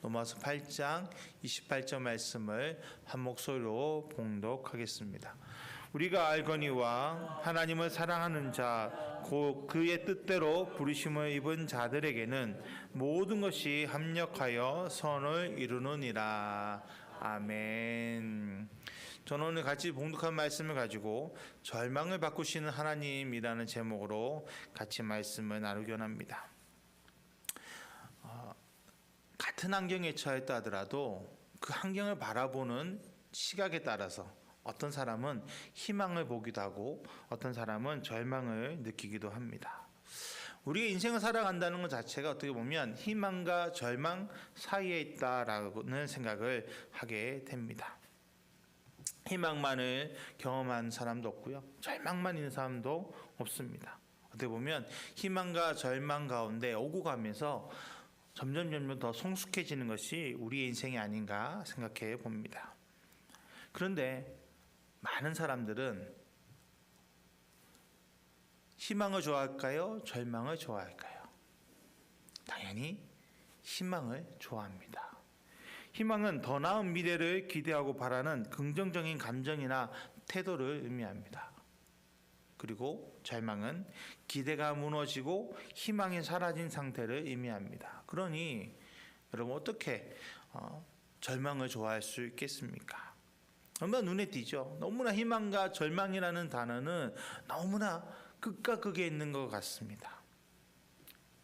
로마서 8장 28절 말씀을 한 목소리로 봉독하겠습니다. 우리가 알거니와 하나님을 사랑하는 자 곧 그의 뜻대로 부르심을 입은 자들에게는 모든 것이 합력하여 선을 이루느니라. 아멘. 저는 오늘 같이 봉독한 말씀을 가지고 절망을 바꾸시는 하나님이라는 제목으로 같이 말씀을 나누기 원합니다. 같은 환경에 처했다 하더라도 그 환경을 바라보는 시각에 따라서 어떤 사람은 희망을 보기도 하고 어떤 사람은 절망을 느끼기도 합니다. 우리가 인생을 살아간다는 것 자체가 어떻게 보면 희망과 절망 사이에 있다라는 생각을 하게 됩니다. 희망만을 경험한 사람도 없고요, 절망만 있는 사람도 없습니다. 어떻게 보면 희망과 절망 가운데 오고 가면서 점점 더 성숙해지는 것이 우리의 인생이 아닌가 생각해 봅니다. 그런데 많은 사람들은 희망을 좋아할까요? 절망을 좋아할까요? 당연히 희망을 좋아합니다. 희망은 더 나은 미래를 기대하고 바라는 긍정적인 감정이나 태도를 의미합니다. 그리고 절망은 기대가 무너지고 희망이 사라진 상태를 의미합니다. 그러니 여러분 어떻게 절망을 좋아할 수 있겠습니까? 얼마나 눈에 띄죠. 너무나 희망과 절망이라는 단어는 너무나 극과 극에 있는 것 같습니다.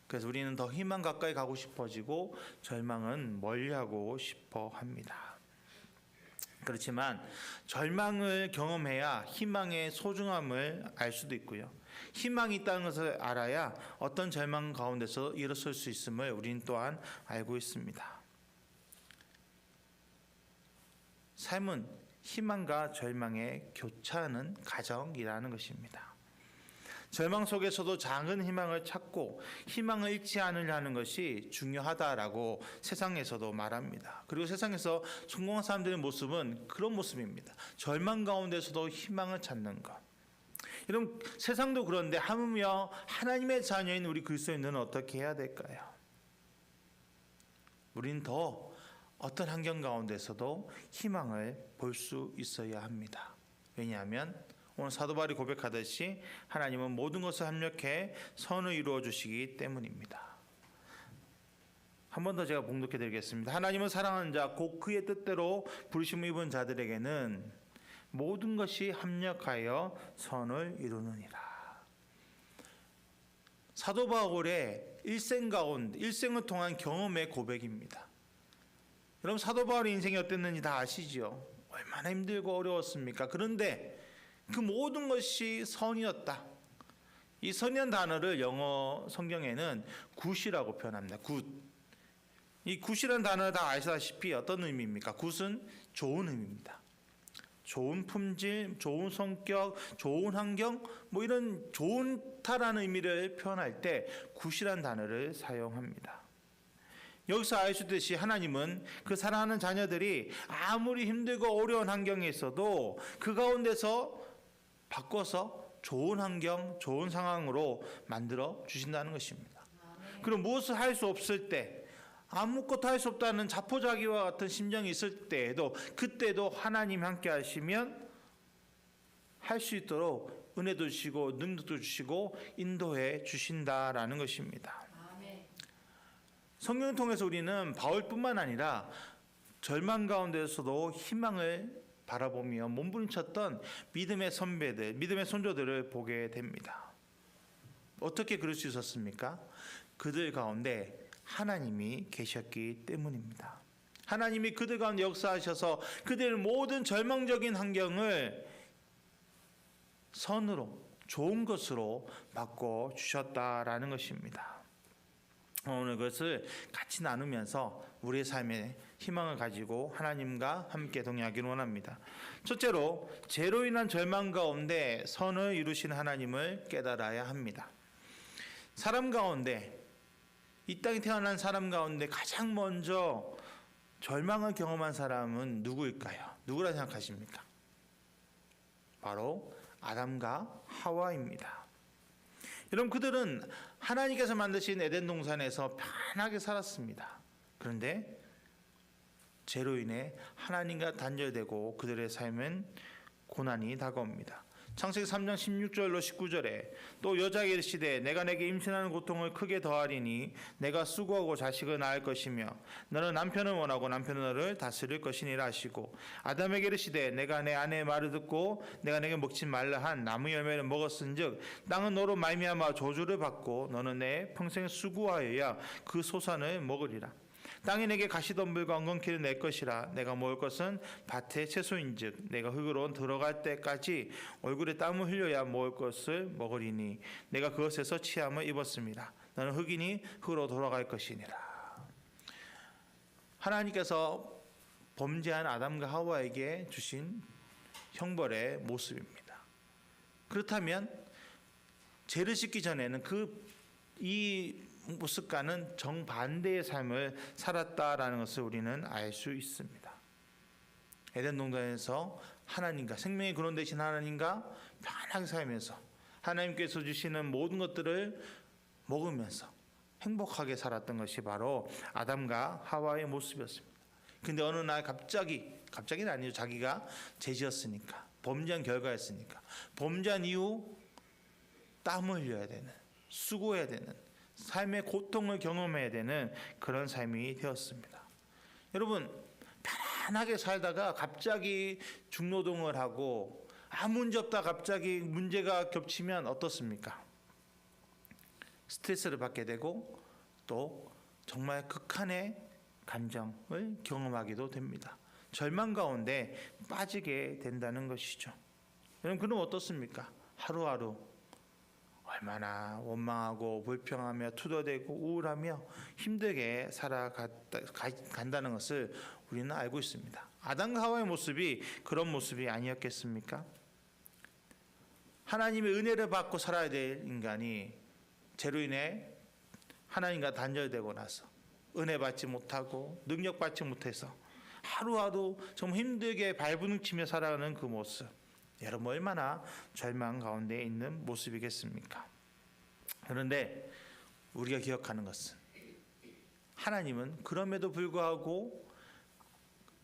그래서 우리는 더 희망 가까이 가고 싶어지고 절망은 멀리하고 싶어 합니다. 그렇지만 절망을 경험해야 희망의 소중함을 알 수도 있고요, 희망이 있다는 것을 알아야 어떤 절망 가운데서 일어설 수 있음을 우리는 또한 알고 있습니다. 삶은 희망과 절망의 교차하는 과정이라는 것입니다. 절망 속에서도 작은 희망을 찾고 희망을 잃지 않으려는 것이 중요하다라고 세상에서도 말합니다. 그리고 세상에서 성공한 사람들의 모습은 그런 모습입니다. 절망 가운데서도 희망을 찾는 것. 여러분, 세상도 그런데 하물며 하나님의 자녀인 우리 그리스도인들은 어떻게 해야 될까요? 우리는 더 어떤 환경 가운데서도 희망을 볼 수 있어야 합니다. 왜냐하면 오늘 사도 바울이 고백하듯이 하나님은 모든 것을 합력해 선을 이루어 주시기 때문입니다. 한 번 더 제가 봉독해 드리겠습니다. 하나님을 사랑하는 자 곧 그의 뜻대로 부르심을 입은 자들에게는 모든 것이 합력하여 선을 이루느니라. 사도 바울의 일생을 통한 경험의 고백입니다. 여러분, 사도 바울의 인생이 어땠는지 다 아시죠? 얼마나 힘들고 어려웠습니까? 그런데 그 모든 것이 선이었다. 이 선이라는 단어를 영어 성경에는 굿이라고 표현합니다. 굿. 이 굿이라는 단어를 다 아시다시피 어떤 의미입니까? 굿은 좋은 의미입니다. 좋은 품질, 좋은 성격, 좋은 환경, 이런 좋다라는 의미를 표현할 때 굿이라는 단어를 사용합니다. 여기서 알 수 있듯이 하나님은 그 사랑하는 자녀들이 아무리 힘들고 어려운 환경에 있어도 그 가운데서 바꿔서 좋은 환경, 좋은 상황으로 만들어 주신다는 것입니다. 그럼 무엇을 할 수 없을 때, 아무것도 할 수 없다는 자포자기와 같은 심정이 있을 때에도, 그때도 하나님 함께 하시면 할 수 있도록 은혜도 주시고 능력도 주시고 인도해 주신다라는 것입니다. 성경을 통해서 우리는 바울뿐만 아니라 절망 가운데서도 희망을 바라보며 몸부림쳤던 믿음의 선배들, 믿음의 선조들을 보게 됩니다. 어떻게 그럴 수 있었습니까? 그들 가운데 하나님이 계셨기 때문입니다. 하나님이 그들 가운데 역사하셔서 그들의 모든 절망적인 환경을 선으로, 좋은 것으로 바꿔주셨다라는 것입니다. 오늘 그것을 같이 나누면서 우리의 삶에 희망을 가지고 하나님과 함께 동행하기를 원합니다. 첫째로, 죄로 인한 절망 가운데 선을 이루신 하나님을 깨달아야 합니다. 사람 가운데, 이 땅에 태어난 사람 가운데 가장 먼저 절망을 경험한 사람은 누구일까요? 누구라 생각하십니까? 바로 아담과 하와입니다. 여러분, 그들은 하나님께서 만드신 에덴 동산에서 편하게 살았습니다. 그런데 죄로 인해 하나님과 단절되고 그들의 삶은 고난이 다가옵니다. 창세기 3장 16절로 19절에 또 여자에게 이르시되 내가 내게 임신하는 고통을 크게 더하리니 내가 수고하고 자식을 낳을 것이며 너는 남편을 원하고 남편은 너를 다스릴 것이니라 하시고 아담에게 이르시되 내가 내 아내의 말을 듣고 내가 내게 먹지 말라 한 나무 열매를 먹었은즉 땅은 너로 말미암아 저주를 받고 너는 내 평생 수고하여야 그 소산을 먹으리라. 땅이 내게 가시덤불과 엉겅퀴를 낼 것이라. 내가 먹을 것은 밭의 채소인즉 내가 흙으로 들어갈 때까지 얼굴에 땀을 흘려야 먹을 것을 먹으리니 내가 그것에서 취함을 입었습니다. 너는 흙이니 흙으로 돌아갈 것이니라. 하나님께서 범죄한 아담과 하와에게 주신 형벌의 모습입니다. 그렇다면 죄를 짓기 전에는 이 모습과는 정반대의 삶을 살았다라는 것을 우리는 알 수 있습니다. 에덴 동산에서 하나님과 생명의 근원 되신 하나님과 편하게 살면서 하나님께서 주시는 모든 것들을 먹으면서 행복하게 살았던 것이 바로 아담과 하와의 모습이었습니다. 근데 어느 날 갑자기는 아니죠. 자기가 죄지었으니까, 범죄한 결과였으니까, 범죄한 이후 땀을 흘려야 되는, 수고해야 되는, 삶의 고통을 경험해야 되는 그런 삶이 되었습니다. 여러분, 편안하게 살다가 갑자기 중노동을 하고 아무 문제 없다 갑자기 문제가 겹치면 어떻습니까? 스트레스를 받게 되고 또 정말 극한의 감정을 경험하기도 됩니다. 절망 가운데 빠지게 된다는 것이죠. 여러분, 그럼 어떻습니까? 하루하루 얼마나 원망하고 불평하며 투덜대고 우울하며 힘들게 살아간다는 것을 우리는 알고 있습니다. 아담과 하와의 모습이 그런 모습이 아니었겠습니까? 하나님의 은혜를 받고 살아야 될 인간이 죄로 인해 하나님과 단절되고 나서 은혜 받지 못하고 능력 받지 못해서 하루하루 정말 힘들게 발부둥치며 살아가는 그 모습, 여러분 얼마나 절망 가운데 있는 모습이겠습니까? 그런데 우리가 기억하는 것은 하나님은 그럼에도 불구하고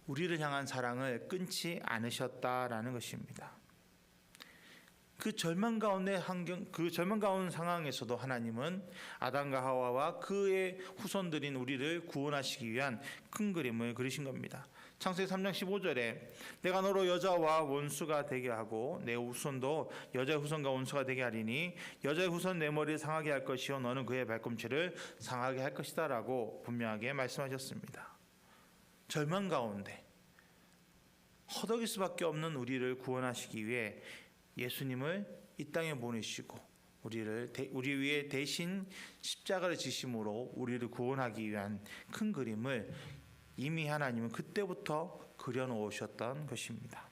우리를 향한 사랑을 끊지 않으셨다라는 것입니다. 그 절망 가운데 상황에서도 하나님은 아담과 하와와 그의 후손들인 우리를 구원하시기 위한 큰 그림을 그리신 겁니다. 창세기 3장 15절에 내가 너로 여자와 원수가 되게 하고 내 후손도 여자의 후손과 원수가 되게 하리니 여자의 후손 내 머리를 상하게 할 것이요 너는 그의 발꿈치를 상하게 할 것이다 라고 분명하게 말씀하셨습니다. 절망 가운데 허덕일 수밖에 없는 우리를 구원하시기 위해 예수님을 이 땅에 보내시고 우리 위에 대신 십자가를 지심으로 우리를 구원하기 위한 큰 그림을 이미 하나님은 그때부터 그려놓으셨던 것입니다.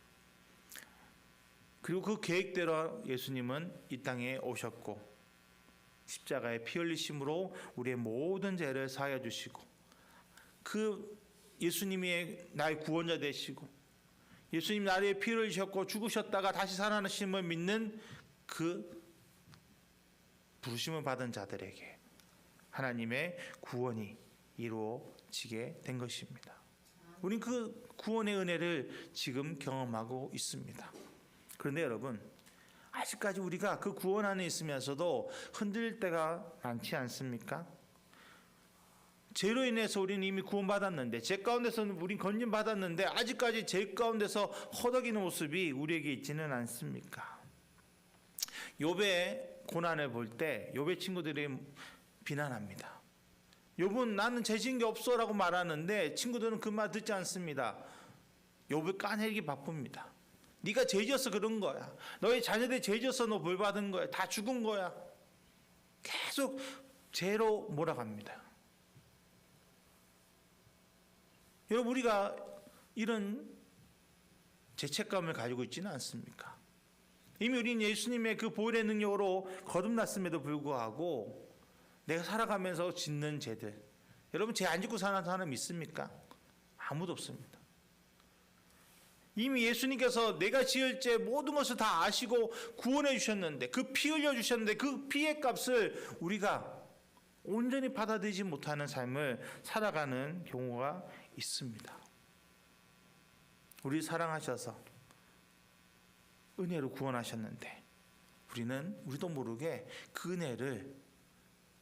그리고 그 계획대로 예수님은 이 땅에 오셨고 십자가에 피 흘리심으로 우리의 모든 죄를 사하여 주시고 그 예수님이 나의 구원자 되시고 예수님 나를 피 흘리셨고 죽으셨다가 다시 살아나심을 믿는 그 부르심을 받은 자들에게 하나님의 구원이 이루어지게 된 것입니다. 우린 그 구원의 은혜를 지금 경험하고 있습니다. 그런데 여러분, 아직까지 우리가 그 구원 안에 있으면서도 흔들릴 때가 많지 않습니까? 죄로 인해서 우리는 이미 구원받았는데, 죄 가운데서는 우린 건진받았는데 아직까지 죄 가운데서 허덕이는 모습이 우리에게 있지는 않습니까? 욥의 고난을 볼 때 욥의 친구들이 비난합니다. 욥은 나는 죄 지은 게 없어 라고 말하는데 친구들은 그 말 듣지 않습니다. 욥을 까내리기 바쁩니다. 네가 죄 지어서 그런 거야. 너의 자녀들이 죄 지어서 너 벌 받은 거야. 다 죽은 거야. 계속 죄로 몰아갑니다. 여러분, 우리가 이런 죄책감을 가지고 있지는 않습니까? 이미 우리는 예수님의 그 보혈의 능력으로 거듭났음에도 불구하고 내가 살아가면서 짓는 죄들, 여러분 죄 안 짓고 사는 사람 있습니까? 아무도 없습니다. 이미 예수님께서 내가 지을 죄 모든 것을 다 아시고 구원해 주셨는데, 그 피 흘려 주셨는데 그 피의 값을 우리가 온전히 받아들이지 못하는 삶을 살아가는 경우가 있습니다. 우리 사랑하셔서 은혜로 구원하셨는데 우리도 모르게 그 은혜를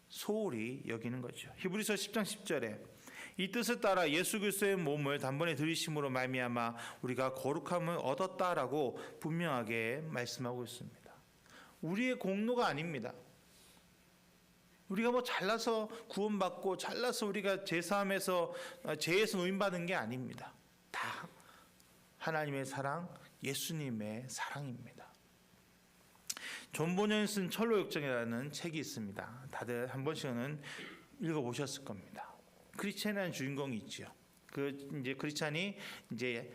소홀히 여기는 거죠. 히브리서 10장 10절에 이 뜻을 따라 예수 그리스도의 몸을 단번에 들이심으로 말미암아 우리가 거룩함을 얻었다라고 분명하게 말씀하고 있습니다. 우리의 공로가 아닙니다. 우리가 뭐 잘나서 구원받고 잘나서 우리가 제사함에서 죄에서 노임받은 게 아닙니다. 다 하나님의 사랑, 예수님의 사랑입니다. 존 보년이 쓴 철로역정이라는 책이 있습니다. 다들 한 번씩은 읽어보셨을 겁니다. 크리스찬이라는 주인공이 있죠. 이제 크리스찬이 이제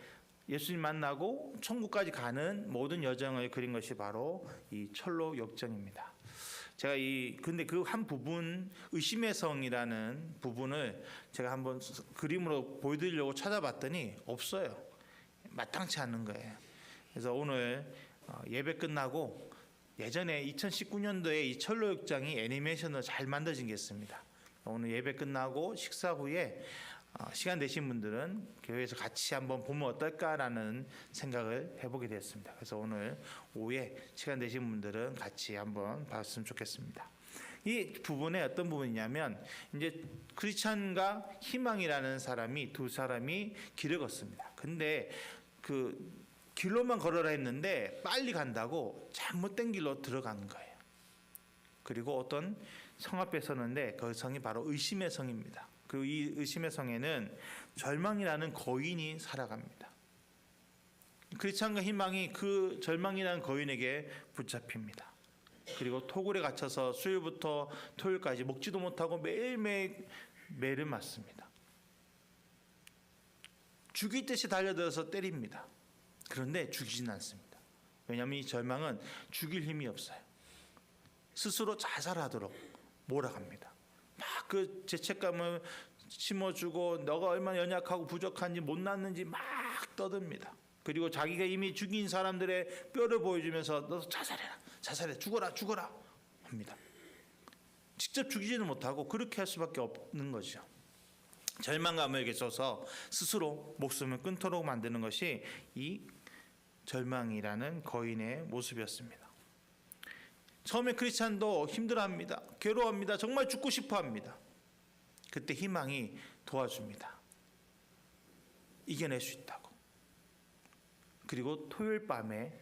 예수님 만나고 천국까지 가는 모든 여정을 그린 것이 바로 이 철로역정입니다. 제가 근데 그 한 부분, 의심의 성이라는 부분을 제가 한번 그림으로 보여드리려고 찾아봤더니 없어요. 마땅치 않은 거예요. 그래서 오늘 예배 끝나고 예전에 2019년도에 이 철로역정이 애니메이션으로 잘 만들어진 게 있습니다. 오늘 예배 끝나고 식사 후에 시간 되신 분들은 교회에서 같이 한번 보면 어떨까라는 생각을 해보게 되었습니다. 그래서 오늘 오후에 시간 되신 분들은 같이 한번 봤으면 좋겠습니다. 이 부분에 어떤 부분이냐면 이제 크리스찬과 희망이라는 사람이 두 사람이 길을 걷습니다. 근데 그 길로만 걸어라 했는데 빨리 간다고 잘못된 길로 들어간 거예요. 그리고 어떤 성 앞에 서는데 그 성이 바로 의심의 성입니다. 그리고 이 의심의 성에는 절망이라는 거인이 살아갑니다. 크리스찬과 희망이 그 절망이라는 거인에게 붙잡힙니다. 그리고 토굴에 갇혀서 수요일부터 토요일까지 먹지도 못하고 매일매일 매를 맞습니다. 죽이듯이 달려들어서 때립니다. 그런데 죽이지는 않습니다. 왜냐하면 이 절망은 죽일 힘이 없어요. 스스로 자살하도록 몰아갑니다. 막 그 죄책감을 심어주고 너가 얼마나 연약하고 부족한지 못났는지 막 떠듭니다. 그리고 자기가 이미 죽인 사람들의 뼈를 보여주면서 너 자살해 죽어라 합니다. 직접 죽이지는 못하고 그렇게 할 수밖에 없는 거죠. 절망감을 계셔서 스스로 목숨을 끊도록 만드는 것이 이 절망이라는 거인의 모습이었습니다. 처음에 크리스찬도 힘들어합니다. 괴로워합니다. 정말 죽고 싶어합니다. 그때 희망이 도와줍니다. 이겨낼 수 있다고. 그리고 토요일 밤에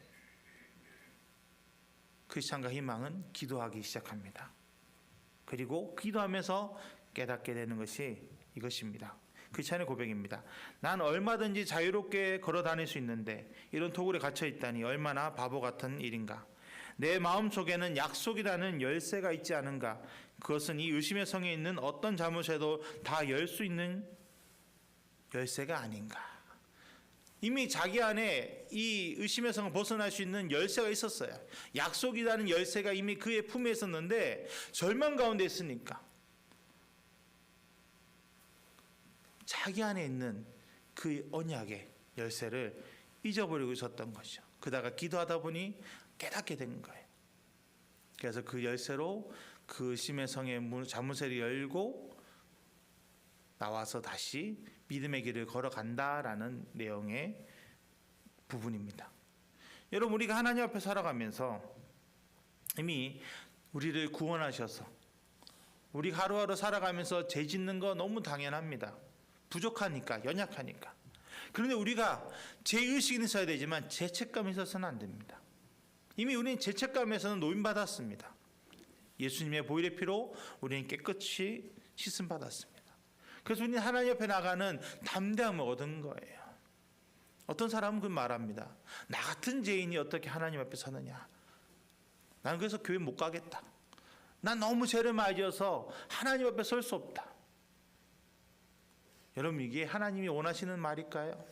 크리스찬과 희망은 기도하기 시작합니다. 그리고 기도하면서 깨닫게 되는 것이 이것입니다. 크리스찬의 고백입니다. 난 얼마든지 자유롭게 걸어 다닐 수 있는데 이런 토굴에 갇혀 있다니 얼마나 바보 같은 일인가. 내 마음속에는 약속이라는 열쇠가 있지 않은가. 그것은 이 의심의 성에 있는 어떤 자물쇠도 다 열 수 있는 열쇠가 아닌가. 이미 자기 안에 이 의심의 성을 벗어날 수 있는 열쇠가 있었어요. 약속이라는 열쇠가 이미 그의 품에 있었는데 절망 가운데 있으니까 자기 안에 있는 그 언약의 열쇠를 잊어버리고 있었던 것이죠. 그러다가 기도하다 보니 깨닫게 된 거예요. 그래서 그 열쇠로 그 의심의 성의 자물쇠를 열고 나와서 다시 믿음의 길을 걸어간다라는 내용의 부분입니다. 여러분, 우리가 하나님 앞에 살아가면서 이미 우리를 구원하셔서 우리가 하루하루 살아가면서 죄 짓는 거 너무 당연합니다. 부족하니까, 연약하니까. 그런데 우리가 죄의식은 있어야 되지만 죄책감이 있어서는 안 됩니다. 이미 우리는 죄책감에서는 노임받았습니다. 예수님의 보혈의 피로 우리는 깨끗이 씻음받았습니다. 그래서 우리는 하나님 앞에 나가는 담대함을 얻은 거예요. 어떤 사람은 그 말합니다. 나 같은 죄인이 어떻게 하나님 앞에 서느냐. 나는 그래서 교회 못 가겠다. 난 너무 죄를 많이 지어서 하나님 앞에 설 수 없다. 여러분, 이게 하나님이 원하시는 말일까요?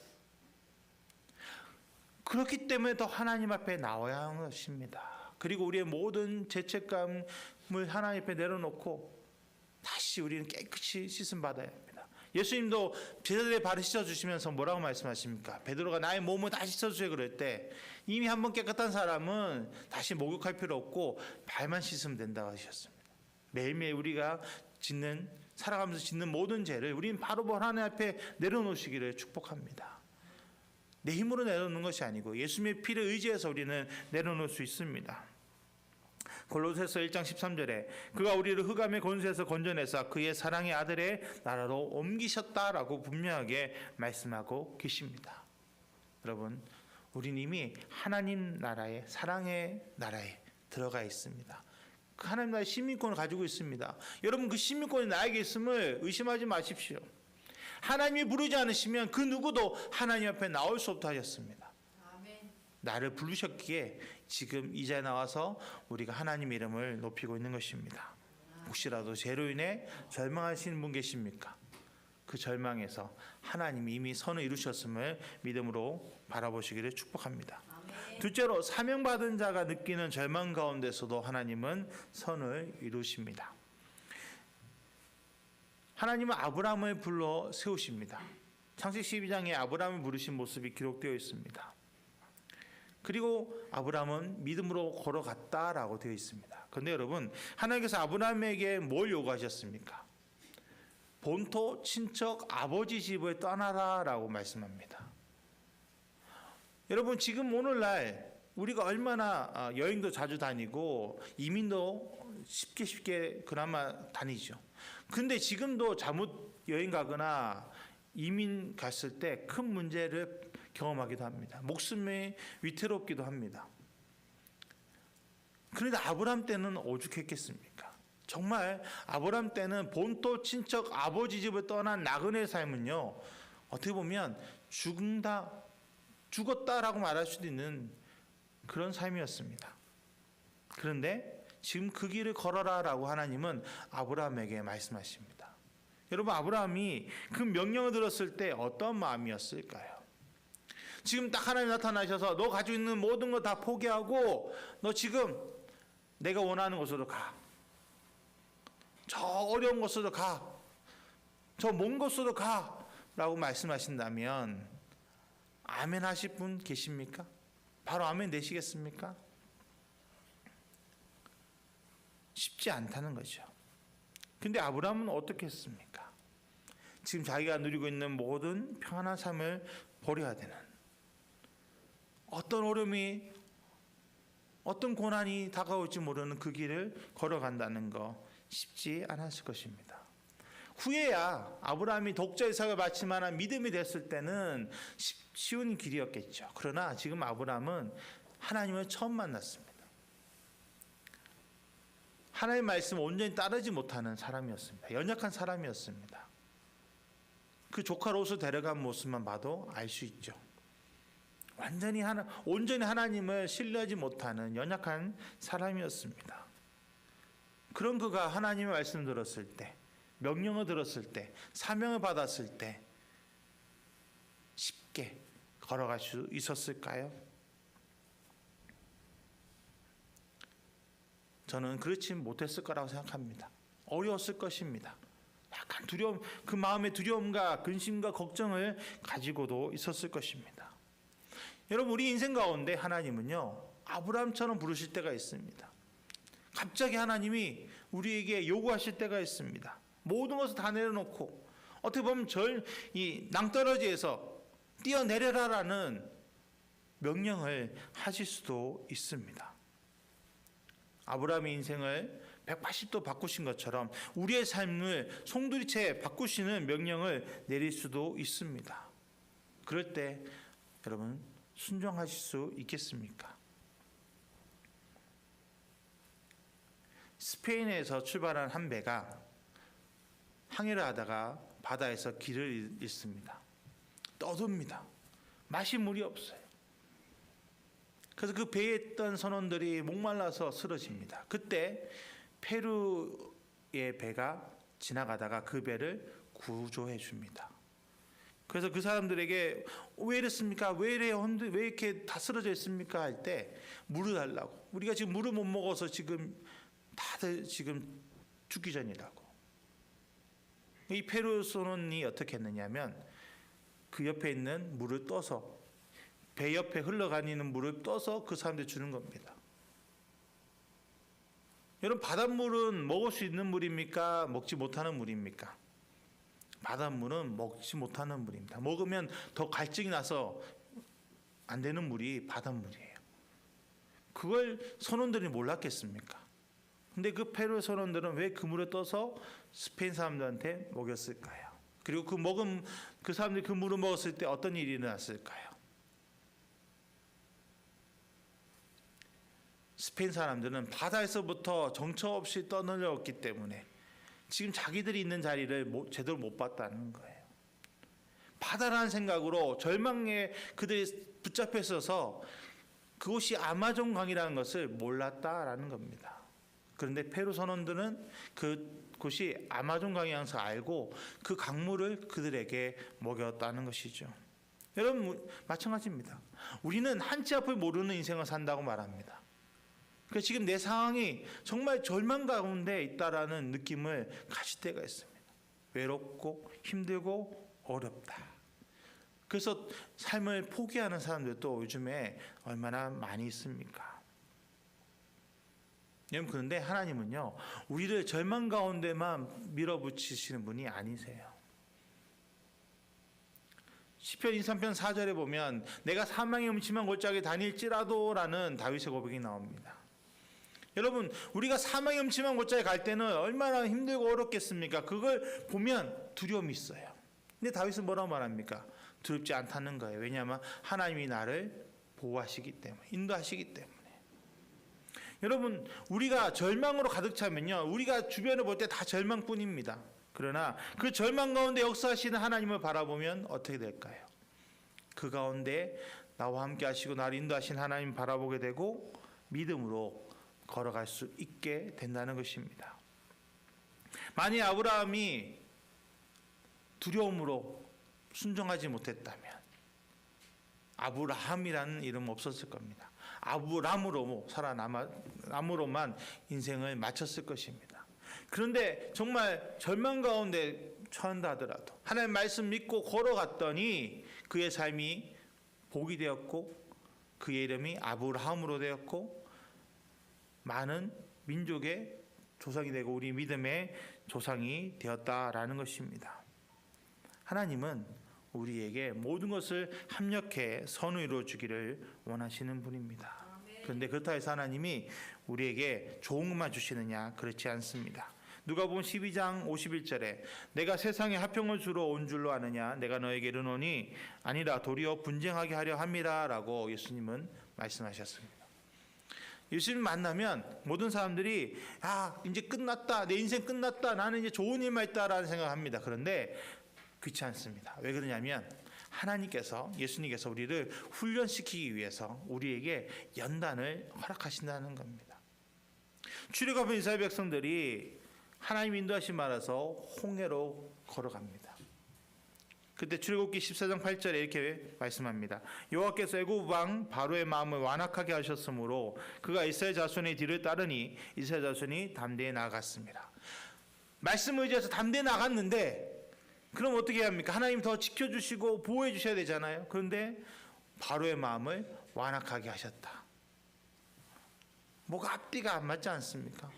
그렇기 때문에 더 하나님 앞에 나와야 하는 것입니다. 그리고 우리의 모든 죄책감을 하나님 앞에 내려놓고 다시 우리는 깨끗이 씻음 받아야 합니다. 예수님도 제자들의 발을 씻어주시면서 뭐라고 말씀하십니까? 베드로가 나의 몸을 다시 씻어주세요 그럴 때 이미 한번 깨끗한 사람은 다시 목욕할 필요 없고 발만 씻으면 된다고 하셨습니다. 매일매일 우리가 살아가면서 짓는 모든 죄를 우리는 바로 하나님 앞에 내려놓으시기를 축복합니다. 내 힘으로 내놓는 것이 아니고 예수님의 피를 의지해서 우리는 내려놓을 수 있습니다. 골로새서 1장 13절에 그가 우리를 흑암의 권세에서 건져내사 그의 사랑의 아들의 나라로 옮기셨다라고 분명하게 말씀하고 계십니다. 여러분, 우리는 이미 하나님 나라의 사랑의 나라에 들어가 있습니다. 그 하나님 나라의 시민권을 가지고 있습니다. 여러분, 그 시민권이 나에게 있음을 의심하지 마십시오. 하나님이 부르지 않으시면 그 누구도 하나님 앞에 나올 수 없다 하셨습니다. 아멘. 나를 부르셨기에 지금 이 자리에 나와서 우리가 하나님 이름을 높이고 있는 것입니다. 혹시라도 죄로 인해 절망하시는 분 계십니까? 그 절망에서 하나님이 이미 선을 이루셨음을 믿음으로 바라보시기를 축복합니다. 아멘. 둘째로, 사명받은 자가 느끼는 절망 가운데서도 하나님은 선을 이루십니다. 하나님은 아브라함을 불러 세우십니다. 창세기 12장에 아브라함을 부르신 모습이 기록되어 있습니다. 그리고 아브라함은 믿음으로 걸어갔다라고 되어 있습니다. 그런데 여러분, 하나님께서 아브라함에게 뭘 요구하셨습니까? 본토 친척 아버지 집을 떠나라라고 말씀합니다. 여러분, 지금 오늘날 우리가 얼마나 여행도 자주 다니고 이민도 쉽게 그나마 다니죠. 근데 지금도 잘못 여행 가거나 이민 갔을 때 큰 문제를 경험하기도 합니다. 목숨이 위태롭기도 합니다. 그런데 아브라함 때는 오죽했겠습니까? 정말 아브라함 때는 본토 친척 아버지 집을 떠난 나그네 삶은요, 어떻게 보면 죽었다라고 말할 수도 있는 그런 삶이었습니다. 그런데 지금 그 길을 걸어라라고 하나님은 아브라함에게 말씀하십니다. 여러분, 아브라함이 그 명령을 들었을 때 어떤 마음이었을까요? 지금 딱 하나님 나타나셔서 너 가지고 있는 모든 거 다 포기하고 너 지금 내가 원하는 곳으로 가. 저 어려운 곳으로 가. 저 먼 곳으로 가. 라고 말씀하신다면 아멘 하실 분 계십니까? 바로 아멘 되시겠습니까? 쉽지 않다는 거죠. 근데 아브라함은 어떻게 했습니까? 지금 자기가 누리고 있는 모든 평안한 삶을 버려야 되는, 어떤 어려움이, 어떤 고난이 다가올지 모르는 그 길을 걸어간다는 거 쉽지 않았을 것입니다. 후에야 아브라함이 독자 이삭을 바칠 만한 믿음이 됐을 때는 쉬운 길이었겠죠. 그러나 지금 아브라함은 하나님을 처음 만났습니다. 하나님의 말씀을 온전히 따르지 못하는 사람이었습니다. 연약한 사람이었습니다. 그 조카 롯을 데려간 모습만 봐도 알 수 있죠. 온전히 하나님을 신뢰하지 못하는 연약한 사람이었습니다. 그런 그가 하나님의 말씀을 들었을 때, 명령을 들었을 때, 사명을 받았을 때 쉽게 걸어갈 수 있었을까요? 저는 그렇지 못했을 거라고 생각합니다. 어려웠을 것입니다. 약간 두려움, 그 마음의 두려움과 근심과 걱정을 가지고도 있었을 것입니다. 여러분, 우리 인생 가운데 하나님은요, 아브라함처럼 부르실 때가 있습니다. 갑자기 하나님이 우리에게 요구하실 때가 있습니다. 모든 것을 다 내려놓고 어떻게 보면 이 낭떠러지에서 뛰어내려라라는 명령을 하실 수도 있습니다. 아브라함의 인생을 180도 바꾸신 것처럼 우리의 삶을 송두리째 바꾸시는 명령을 내릴 수도 있습니다. 그럴 때 여러분, 순종하실 수 있겠습니까? 스페인에서 출발한 한 배가 항해를 하다가 바다에서 길을 잃습니다. 떠듭니다. 마실 물이 없어요. 그래서 그 배에 있던 선원들이 목말라서 쓰러집니다. 그때 페루의 배가 지나가다가 그 배를 구조해 줍니다. 그래서 그 사람들에게 왜 이랬습니까? 왜 이래요? 왜 이렇게 다 쓰러져 있습니까? 할 때 물을 달라고. 우리가 지금 물을 못 먹어서 지금 다들 지금 죽기 전이라고. 이 페루 선원이 어떻게 했느냐면 그 옆에 있는 물을 떠서, 배 옆에 흘러가는 물을 떠서 그 사람들 주는 겁니다. 여러분, 바닷물은 먹을 수 있는 물입니까? 먹지 못하는 물입니까? 바닷물은 먹지 못하는 물입니다. 먹으면 더 갈증이 나서 안 되는 물이 바닷물이에요. 그걸 선원들이 몰랐겠습니까? 근데 그 페루 선원들은 왜 그 물에 떠서 스페인 사람들한테 먹였을까요? 그리고 그 사람들이 그 물을 먹었을 때 어떤 일이 일어났을까요? 스페인 사람들은 바다에서부터 정처 없이 떠내려왔기 때문에 지금 자기들이 있는 자리를 제대로 못 봤다는 거예요. 바다라는 생각으로 절망에 그들이 붙잡혀 있어서 그곳이 아마존 강이라는 것을 몰랐다라는 겁니다. 그런데 페루 선원들은 그곳이 아마존 강이라는 것을 알고 그 강물을 그들에게 먹였다는 것이죠. 여러분 마찬가지입니다. 우리는 한치 앞을 모르는 인생을 산다고 말합니다. 그래서 지금 내 상황이 정말 절망 가운데 있다라는 느낌을 가질 때가 있습니다. 외롭고 힘들고 어렵다. 그래서 삶을 포기하는 사람들도 요즘에 얼마나 많이 있습니까? 여러분 그런데 하나님은요 우리를 절망 가운데만 밀어붙이시는 분이 아니세요. 시편 23편 4절에 보면 내가 사망의 음침한 골짜기에 다닐지라도라는 다윗의 고백이 나옵니다. 여러분 우리가 사망의 음침한 곳자에 갈 때는 얼마나 힘들고 어렵겠습니까? 그걸 보면 두려움이 있어요. 근데 다윗은 뭐라고 말합니까? 두렵지 않다는 거예요. 왜냐하면 하나님이 나를 보호하시기 때문에, 인도하시기 때문에. 여러분 우리가 절망으로 가득 차면요 우리가 주변을 볼 때 다 절망뿐입니다. 그러나 그 절망 가운데 역사하시는 하나님을 바라보면 어떻게 될까요? 그 가운데 나와 함께 하시고 나를 인도하신 하나님 바라보게 되고 믿음으로 걸어갈 수 있게 된다는 것입니다. 만약 아브라함이 두려움으로 순종하지 못했다면 아브라함이라는 이름 없었을 겁니다. 아브람으로만 인생을 마쳤을 것입니다. 그런데 정말 절망 가운데 처한다 하더라도 하나님 말씀 믿고 걸어갔더니 그의 삶이 복이 되었고 그의 이름이 아브라함으로 되었고 많은 민족의 조상이 되고 우리 믿음의 조상이 되었다라는 것입니다. 하나님은 우리에게 모든 것을 합력해 선을 이루어 주기를 원하시는 분입니다. 그런데 그렇다 해서 하나님이 우리에게 좋은 것만 주시느냐? 그렇지 않습니다. 누가복음 12장 51절에 내가 세상에 화평을 주러 온 줄로 아느냐? 내가 너에게 이르노니 아니라 도리어 분쟁하게 하려 함이라 라고 예수님은 말씀하셨습니다. 예수님 만나면 모든 사람들이 이제 끝났다, 내 인생 끝났다, 나는 이제 좋은 일만 있다라는 생각합니다. 그런데 그렇지 않습니다. 왜 그러냐면 예수님께서 우리를 훈련시키기 위해서 우리에게 연단을 허락하신다는 겁니다. 출애굽한 이스라엘 백성들이 하나님 인도하신 말아서 홍해로 걸어갑니다. 그때 출애굽기 14장 8절에 이렇게 말씀합니다. 여호와께서 애굽 왕 바로의 마음을 완악하게 하셨으므로 그가 이스라엘 자손의 뒤를 따르니 이스라엘 자손이 담대히 나아갔습니다. 말씀을 의지해서 담대히 나갔는데 그럼 어떻게 해야 합니까? 하나님 더 지켜주시고 보호해 주셔야 되잖아요. 그런데 바로의 마음을 완악하게 하셨다. 뭐가 앞뒤가 안 맞지 않습니까?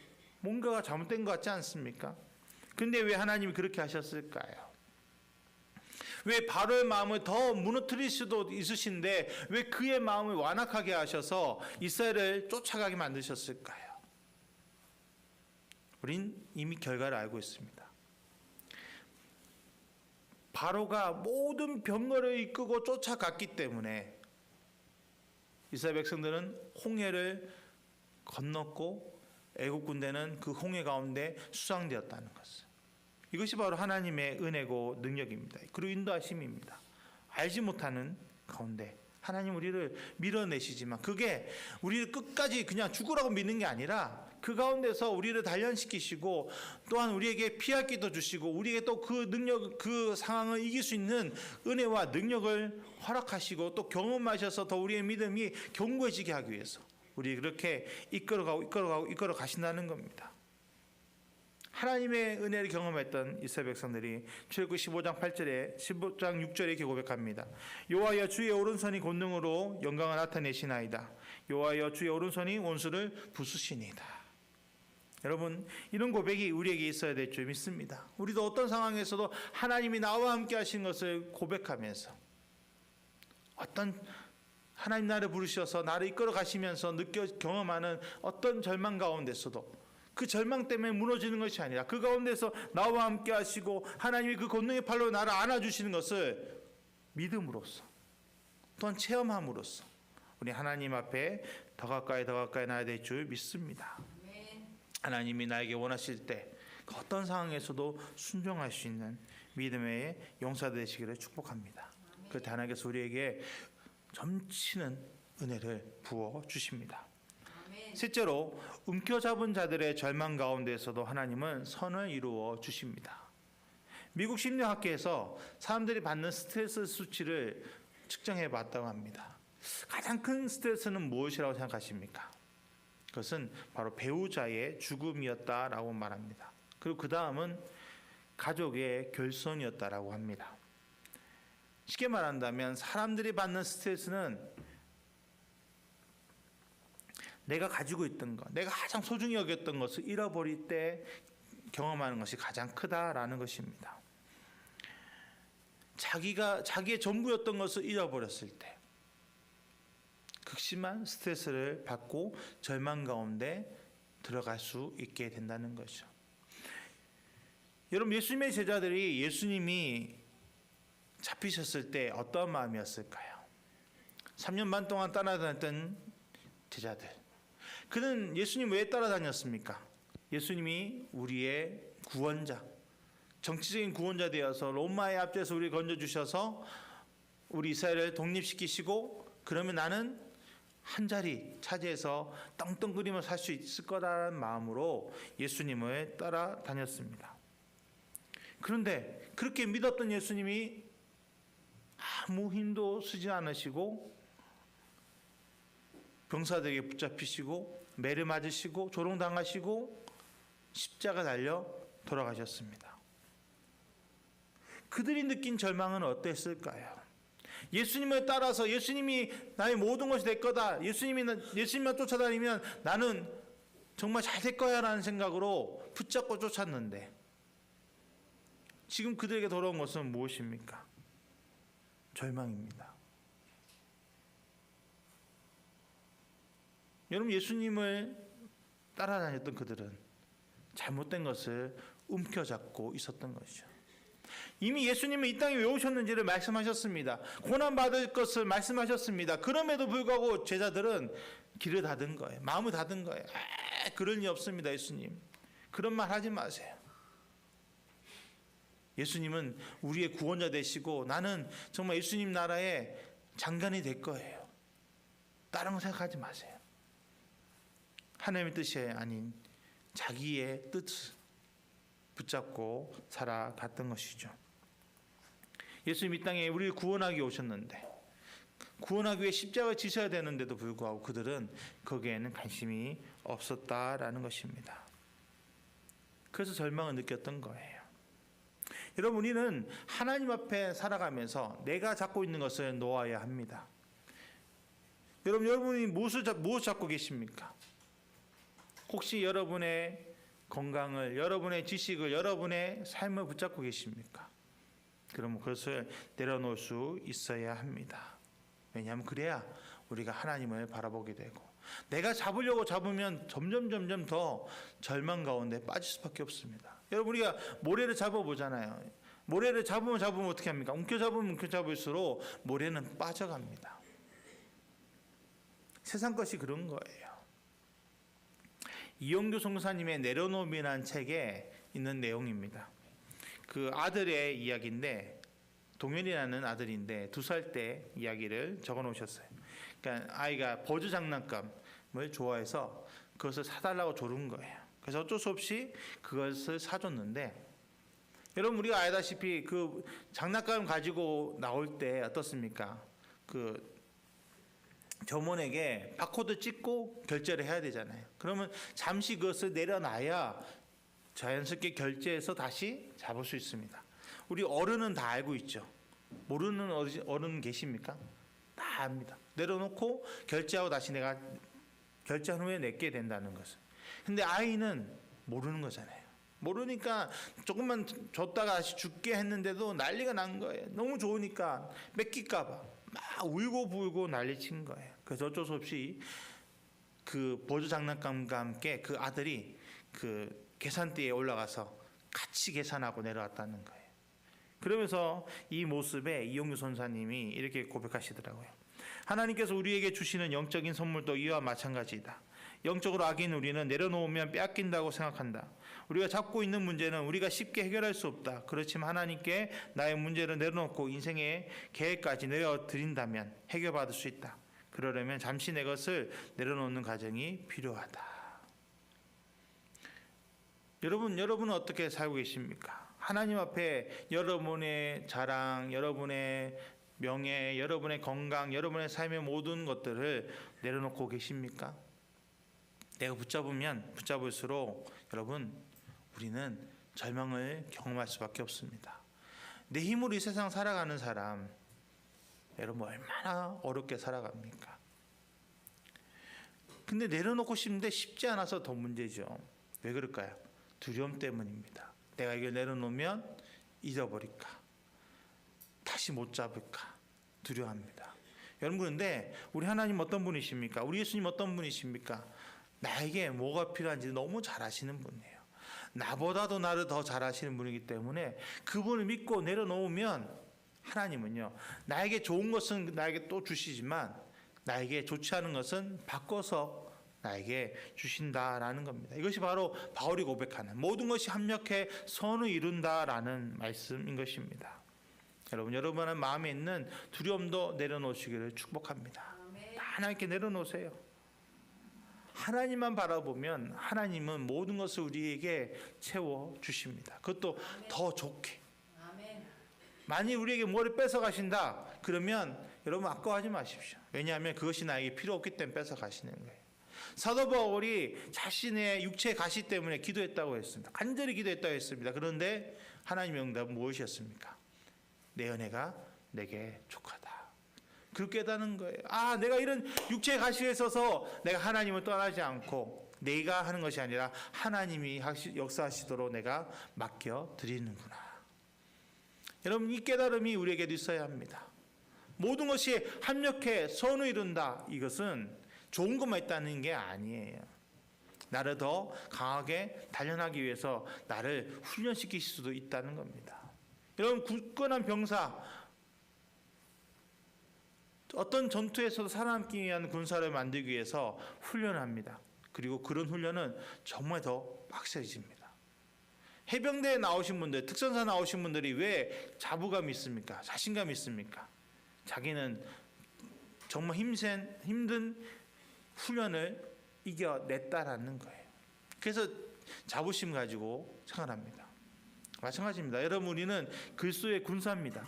뭔가가 잘못된 것 같지 않습니까? 그런데 왜 하나님이 그렇게 하셨을까요? 왜 바로의 마음을 더 무너뜨릴 수도 있으신데 왜 그의 마음을 완악하게 하셔서 이스라엘을 쫓아가게 만드셨을까요? 우린 이미 결과를 알고 있습니다. 바로가 모든 병거를 이끌고 쫓아갔기 때문에 이스라엘 백성들은 홍해를 건넜고 애국 군대는 그 홍해 가운데 수상되었다는 것을. 이것이 바로 하나님의 은혜고 능력입니다. 그리고 인도하심입니다. 알지 못하는 가운데 하나님 우리를 밀어내시지만 그게 우리를 끝까지 그냥 죽으라고 믿는 게 아니라 그 가운데서 우리를 단련시키시고 또한 우리에게 피할 길도 주시고 우리에게 또 그 능력, 그 상황을 이길 수 있는 은혜와 능력을 허락하시고 또 경험하셔서 더 우리의 믿음이 견고해지게 하기 위해서 우리 그렇게 이끌어 가신다는 겁니다. 하나님의 은혜를 경험했던 이스라엘 백성들이 출애굽기 15장 6절에 이렇게 고백합니다. 여호와여 주의 오른손이 권능으로 영광을 나타내시나이다. 여호와여 주의 오른손이 원수를 부수시니이다. 여러분 이런 고백이 우리에게 있어야 될 줄 믿습니다. 우리도 어떤 상황에서도 하나님이 나와 함께 하신 것을 고백하면서 어떤 하나님 나를 부르셔서 나를 이끌어 가시면서 경험하는 어떤 절망 가운데서도 그 절망 때문에 무너지는 것이 아니라 그 가운데서 나와 함께 하시고 하나님이 그 권능의 팔로 나를 안아주시는 것을 믿음으로써 또한 체험함으로써 우리 하나님 앞에 더 가까이 나야 될 줄 믿습니다. 하나님이 나에게 원하실 때 어떤 상황에서도 순종할 수 있는 믿음의 용사 되시기를 축복합니다. 그 하나님께서 우리에게 넘치는 은혜를 부어 주십니다. 셋째로 움켜잡은 자들의 절망 가운데에서도 하나님은 선을 이루어 주십니다. 미국 심리학계에서 사람들이 받는 스트레스 수치를 측정해 봤다고 합니다. 가장 큰 스트레스는 무엇이라고 생각하십니까? 그것은 바로 배우자의 죽음이었다라고 말합니다. 그리고 그 다음은 가족의 결손이었다라고 합니다. 쉽게 말한다면 사람들이 받는 스트레스는 내가 가지고 있던 것, 내가 가장 소중히 여겼던 것을 잃어버릴 때 경험하는 것이 가장 크다라는 것입니다. 자기의 전부였던 것을 잃어버렸을 때 극심한 스트레스를 받고 절망 가운데 들어갈 수 있게 된다는 거죠. 여러분, 예수님의 제자들이 예수님이 잡히셨을 때 어떤 마음이었을까요? 3년 반 동안 따라다녔던 제자들. 그는 예수님 왜 따라다녔습니까? 예수님이 우리의 구원자, 정치적인 구원자 되어서 로마의 앞에서 우리를 건져주셔서 우리 이스라엘을 독립시키시고 그러면 나는 한 자리 차지해서 떵떵거리며 살 수 있을 거라는 마음으로 예수님을 따라다녔습니다. 그런데 그렇게 믿었던 예수님이 아무 힘도 쓰지 않으시고 병사들에게 붙잡히시고 매를 맞으시고 조롱당하시고 십자가 달려 돌아가셨습니다. 그들이 느낀 절망은 어땠을까요? 예수님을 따라서 예수님이 나의 모든 것이 될 거다. 예수님만 쫓아다니면 나는 정말 잘 될 거야 라는 생각으로 붙잡고 쫓았는데 지금 그들에게 돌아온 것은 무엇입니까? 절망입니다. 여러분, 예수님을 따라다녔던 그들은 잘못된 것을 움켜잡고 있었던 것이죠. 이미 예수님은 이 땅에 왜 오셨는지를 말씀하셨습니다. 고난받을 것을 말씀하셨습니다. 그럼에도 불구하고 제자들은 길을 닫은 거예요. 마음을 닫은 거예요. 그럴 리 없습니다. 예수님, 그런 말 하지 마세요. 예수님은 우리의 구원자 되시고 나는 정말 예수님 나라의 장관이 될 거예요. 다른 거 생각하지 마세요. 하나님의 뜻이 아닌 자기의 뜻을 붙잡고 살아갔던 것이죠. 예수님 이 땅에 우리를 구원하기 오셨는데 구원하기 위해 십자가를 지셔야 되는데도 불구하고 그들은 거기에는 관심이 없었다라는 것입니다. 그래서 절망을 느꼈던 거예요. 여러분, 우리는 하나님 앞에 살아가면서 내가 잡고 있는 것을 놓아야 합니다. 여러분이 무엇을 잡고 계십니까? 혹시 여러분의 건강을, 여러분의 지식을, 여러분의 삶을 붙잡고 계십니까? 그러면 그것을 내려놓을 수 있어야 합니다. 왜냐하면 그래야 우리가 하나님을 바라보게 되고 내가 잡으면 점점 더 절망 가운데 빠질 수밖에 없습니다. 여러분, 우리가 모래를 잡아보잖아요. 모래를 잡으면 어떻게 합니까? 움켜잡을수록 모래는 빠져갑니다. 세상 것이 그런 거예요. 이영규 선교사님의 내려놓음이라는 책에 있는 내용입니다. 그 아들의 이야기인데, 동현이라는 아들인데 2살 때 이야기를 적어 놓으셨어요. 그러니까 아이가 버즈 장난감을 좋아해서 그것을 사달라고 조른 거예요. 그래서 어쩔 수 없이 그것을 사줬는데, 여러분, 우리가 알다시피 그 장난감 가지고 나올 때 어떻습니까? 그 점원에게 바코드 찍고 결제를 해야 되잖아요. 그러면 잠시 그것을 내려놔야 자연스럽게 결제해서 다시 잡을 수 있습니다. 우리 어른은 다 알고 있죠. 모르는 어른 계십니까? 다 압니다. 내려놓고 결제하고 다시 내가 결제한 후에 내게 된다는 것을. 근데 아이는 모르는 거잖아요. 모르니까 조금만 줬다가 다시 줄게 했는데도 난리가 난 거예요. 너무 좋으니까 뺏길까 봐 막 울고불고 난리친 거예요. 그래서 어쩔 수 없이 그 보조 장난감과 함께 그 아들이 그 계산대에 올라가서 같이 계산하고 내려왔다는 거예요. 그러면서 이 모습에 이용규 선사님이 이렇게 고백하시더라고요. 하나님께서 우리에게 주시는 영적인 선물도 이와 마찬가지이다. 영적으로 악인 우리는 내려놓으면 빼앗긴다고 생각한다. 우리가 잡고 있는 문제는 우리가 쉽게 해결할 수 없다. 그렇지만 하나님께 나의 문제를 내려놓고 인생의 계획까지 내려드린다면 해결받을 수 있다. 그러려면 잠시 내 것을 내려놓는 과정이 필요하다. 여러분은 어떻게 살고 계십니까? 하나님 앞에 여러분의 자랑, 여러분의 명예, 여러분의 건강, 여러분의 삶의 모든 것들을 내려놓고 계십니까? 내가 붙잡으면 붙잡을수록 여러분, 우리는 절망을 경험할 수밖에 없습니다. 내 힘으로 이 세상 살아가는 사람, 여러분 얼마나 어렵게 살아갑니까? 근데 내려놓고 싶은데 쉽지 않아서 더 문제죠. 왜 그럴까요? 두려움 때문입니다. 내가 이걸 내려놓으면 잊어버릴까? 다시 못 잡을까? 두려워합니다. 여러분, 그런데 우리 하나님 어떤 분이십니까? 우리 예수님 어떤 분이십니까? 나에게 뭐가 필요한지 너무 잘 아시는 분이에요. 나보다도 나를 더 잘 아시는 분이기 때문에 그분을 믿고 내려놓으면 하나님은요, 나에게 좋은 것은 나에게 또 주시지만 나에게 좋지 않은 것은 바꿔서 나에게 주신다라는 겁니다. 이것이 바로 바울이 고백하는 모든 것이 합력해 선을 이룬다라는 말씀인 것입니다. 여러분의 마음에 있는 두려움도 내려놓으시기를 축복합니다. 하나님께 내려놓으세요. 하나님만 바라보면 하나님은 모든 것을 우리에게 채워주십니다. 그것도 더 좋게. 만일 우리에게 뭐를 뺏어가신다 그러면 여러분 아까워하지 마십시오. 왜냐하면 그것이 나에게 필요 없기 때문에 뺏어가시는 거예요. 사도 바울이 자신의 육체의 가시 때문에 기도했다고 했습니다. 간절히 기도했다고 했습니다. 그런데 하나님의 응답은 무엇이었습니까? 내 은혜가 내게 족하다. 그렇게 깨닫는 거예요. 아, 내가 이런 육체의 가시에 있어서 내가 하나님을 떠나지 않고 내가 하는 것이 아니라 하나님이 역사하시도록 내가 맡겨드리는구나. 여러분, 이 깨달음이 우리에게도 있어야 합니다. 모든 것이 합력해 선을 이룬다. 이것은 좋은 것만 있다는 게 아니에요. 나를 더 강하게 단련하기 위해서 나를 훈련시킬 수도 있다는 겁니다. 여러분, 굳건한 병사, 어떤 전투에서도 살아남기 위한 군사를 만들기 위해서 훈련합니다. 그리고 그런 훈련은 정말 더 빡세집니다. 해병대에 나오신 분들, 특전사 나오신 분들이 왜 자부감이 있습니까? 자신감이 있습니까? 자기는 정말 힘든 훈련을 이겨냈다라는 거예요. 그래서 자부심 가지고 생활합니다. 마찬가지입니다. 여러분, 우리는 그리스도의 군사입니다.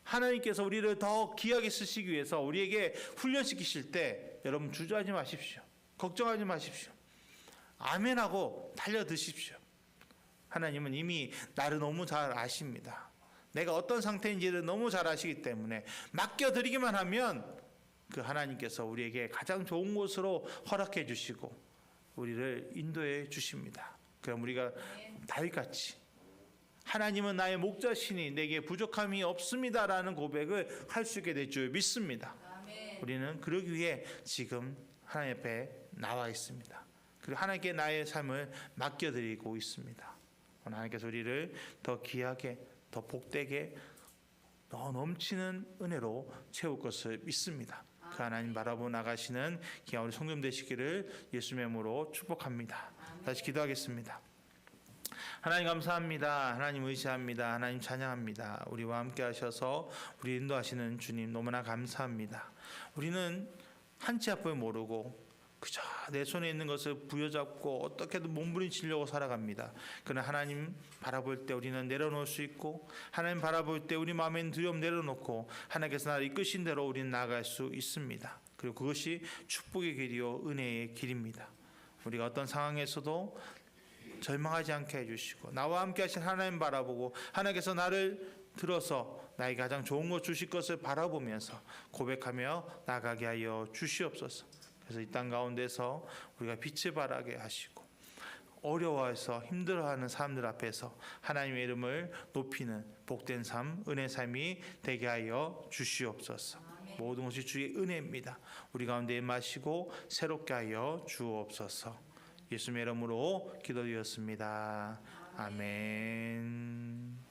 하나님께서 우리를 더 귀하게 쓰시기 위해서 우리에게 훈련시키실 때 여러분 주저하지 마십시오. 걱정하지 마십시오. 아멘하고 달려드십시오. 하나님은 이미 나를 너무 잘 아십니다. 내가 어떤 상태인지를 너무 잘 아시기 때문에 맡겨드리기만 하면 그 하나님께서 우리에게 가장 좋은 곳으로 허락해 주시고 우리를 인도해 주십니다. 그럼 우리가 다윗같이 하나님은 나의 목자시니 내게 부족함이 없습니다라는 고백을 할 수 있게 될 줄 믿습니다. 우리는 그러기 위해 지금 하나님 앞에 나와 있습니다. 그리고 하나님께 나의 삶을 맡겨드리고 있습니다. 하나님께서 우리를 더 귀하게, 더 복되게, 더 넘치는 은혜로 채울 것을 믿습니다. 그 하나님 바라보고 나가시는 귀한 우리 성도님 되시기를 예수님의 이름으로 축복합니다. 다시 기도하겠습니다. 하나님 감사합니다. 하나님 의지합니다. 하나님 찬양합니다. 우리와 함께 하셔서 우리 인도하시는 주님 너무나 감사합니다. 우리는 한치 앞을 모르고 그저 내 손에 있는 것을 부여잡고 어떻게든 몸부림치려고 살아갑니다. 그러나 하나님 바라볼 때 우리는 내려놓을 수 있고 하나님 바라볼 때 우리 마음에 있는 두려움 내려놓고 하나님께서 나를 이끄신 대로 우리는 나아갈 수 있습니다. 그리고 그것이 축복의 길이요 은혜의 길입니다. 우리가 어떤 상황에서도 절망하지 않게 해주시고 나와 함께 하신 하나님 바라보고 하나님께서 나를 들어서 나에게 가장 좋은 것 주실 것을 바라보면서 고백하며 나가게 하여 주시옵소서. 그래서 이 땅 가운데서 우리가 빛을 발하게 하시고 어려워해서 힘들어하는 사람들 앞에서 하나님의 이름을 높이는 복된 삶, 은혜 삶이 되게 하여 주시옵소서. 모든 것이 주의 은혜입니다. 우리 가운데 임하시고 새롭게 하여 주옵소서. 예수님의 이름으로 기도드렸습니다. 아멘.